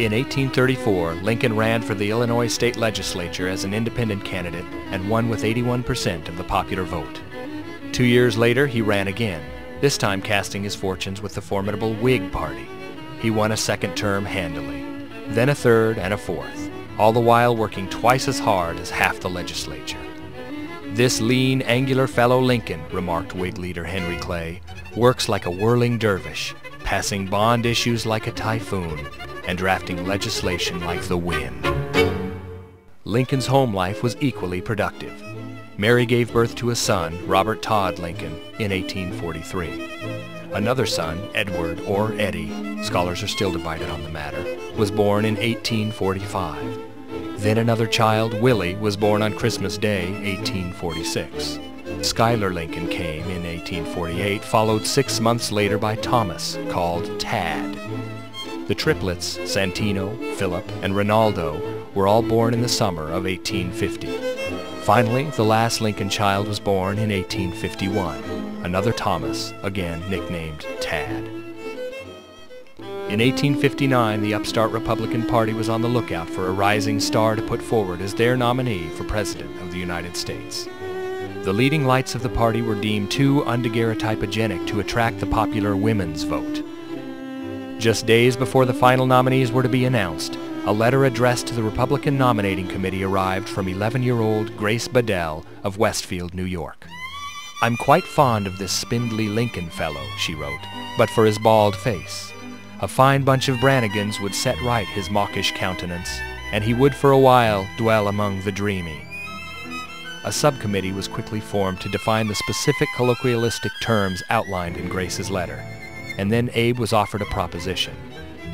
In 1834, Lincoln ran for the Illinois state legislature as an independent candidate and won with 81% of the popular vote. 2 years later, he ran again, this time casting his fortunes with the formidable Whig Party. He won a second term handily, then a third and a fourth, all the while working twice as hard as half the legislature. "This lean, angular fellow Lincoln," remarked Whig leader Henry Clay, "works like a whirling dervish, passing bond issues like a typhoon, and drafting legislation like the wind." Lincoln's home life was equally productive. Mary gave birth to a son, Robert Todd Lincoln, in 1843. Another son, Edward, or Eddie, scholars are still divided on the matter, was born in 1845. Then another child, Willie, was born on Christmas Day, 1846. Schuyler Lincoln came in 1848, followed 6 months later by Thomas, called Tad. The triplets, Santino, Philip, and Rinaldo, were all born in the summer of 1850. Finally, the last Lincoln child was born in 1851, another Thomas, again nicknamed Tad. In 1859, the upstart Republican Party was on the lookout for a rising star to put forward as their nominee for President of the United States. The leading lights of the party were deemed too undaguerreotypogenic to attract the popular women's vote. Just days before the final nominees were to be announced, a letter addressed to the Republican nominating committee arrived from 11-year-old Grace Bedell of Westfield, New York. "I'm quite fond of this spindly Lincoln fellow," she wrote, "but for his bald face. A fine bunch of Brannigans would set right his mawkish countenance, and he would for a while dwell among the dreamy." A subcommittee was quickly formed to define the specific colloquialistic terms outlined in Grace's letter, and then Abe was offered a proposition.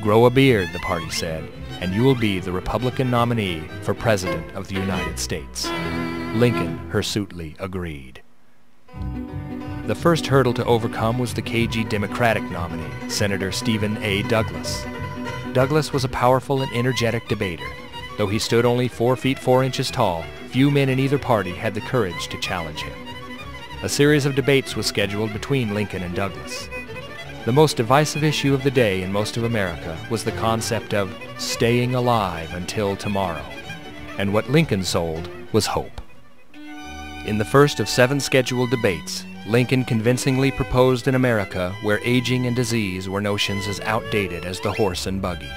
"Grow a beard," the party said, "and you will be the Republican nominee for President of the United States." Lincoln hirsutely agreed. The first hurdle to overcome was the cagey Democratic nominee, Senator Stephen A. Douglas. Douglas was a powerful and energetic debater. Though he stood only 4 feet 4 inches tall, few men in either party had the courage to challenge him. A series of debates was scheduled between Lincoln and Douglas. The most divisive issue of the day in most of America was the concept of staying alive until tomorrow, and what Lincoln sold was hope. In the first of 7 scheduled debates, Lincoln convincingly proposed an America where aging and disease were notions as outdated as the horse and buggy.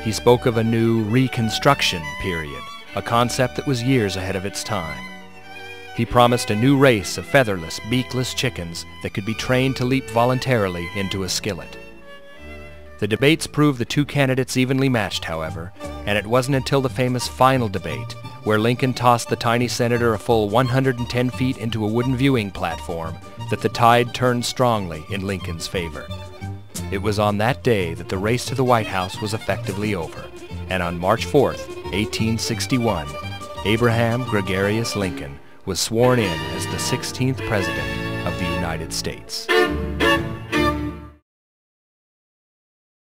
He spoke of a new Reconstruction period, a concept that was years ahead of its time. He promised a new race of featherless, beakless chickens that could be trained to leap voluntarily into a skillet. The debates proved the two candidates evenly matched, however, and it wasn't until the famous final debate, where Lincoln tossed the tiny senator a full 110 feet into a wooden viewing platform, that the tide turned strongly in Lincoln's favor. It was on that day that the race to the White House was effectively over, and on March 4th, 1861, Abraham Gregarious Lincoln was sworn in as the 16th President of the United States.